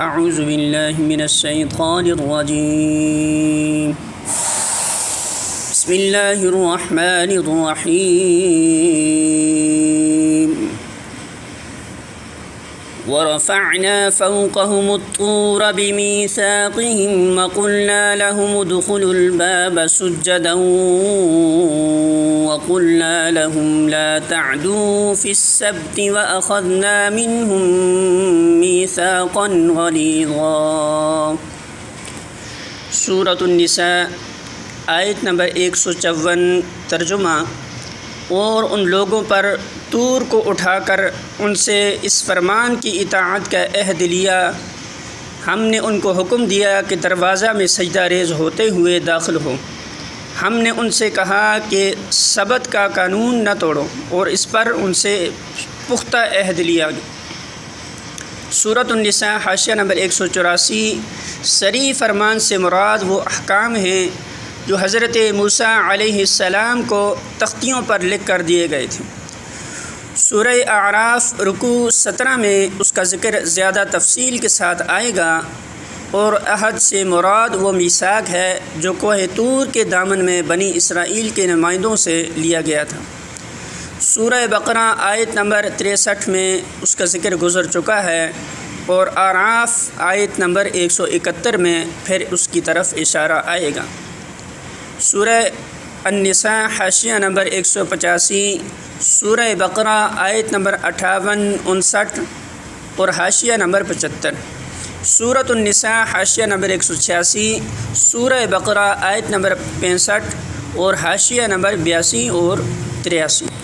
اعوذ باللہ من الشیطان الرجیم بسم اللہ الرحمن الرحیم ورفعنا فوقهم الطور بميثاقهم وقلنا لهم ادخلوا الباب سجدا وقلنا لهم لا تعدوا في السبت وأخذنا منهم ميثاقا غليظا۔ سورۃ النساء آیت نمبر 154۔ ترجمہ: اور ان لوگوں پر طور کو اٹھا کر ان سے اس فرمان کی اطاعت کا عہد لیا، ہم نے ان کو حکم دیا کہ دروازہ میں سجدہ ریز ہوتے ہوئے داخل ہو۔ ہم نے ان سے کہا کہ سبت کا قانون نہ توڑو، اور اس پر ان سے پختہ عہد لیا۔ سورۃ النساء حاشیہ نمبر 184۔ صریح فرمان سے مراد وہ احکام ہیں جو حضرت موسیٰ علیہ السلام کو تختیوں پر لکھ کر دیے گئے تھے۔ سورہ اعراف رکوع 17 میں اس کا ذکر زیادہ تفصیل کے ساتھ آئے گا، اور عہد سے مراد وہ میثاق ہے جو کوہ طور کے دامن میں بنی اسرائیل کے نمائندوں سے لیا گیا تھا۔ سورہ بقرہ آیت نمبر 63 میں اس کا ذکر گزر چکا ہے، اور اعراف آیت نمبر 171 میں پھر اس کی طرف اشارہ آئے گا۔ سورہ النساء حاشیہ نمبر 185، سورہ بقرہ آیت نمبر 58، 59 اور حاشیہ نمبر 75۔ سورۃ النساء حاشیہ نمبر 186، سورہ بقرہ آیت نمبر 65 اور حاشیہ نمبر 82 اور 83۔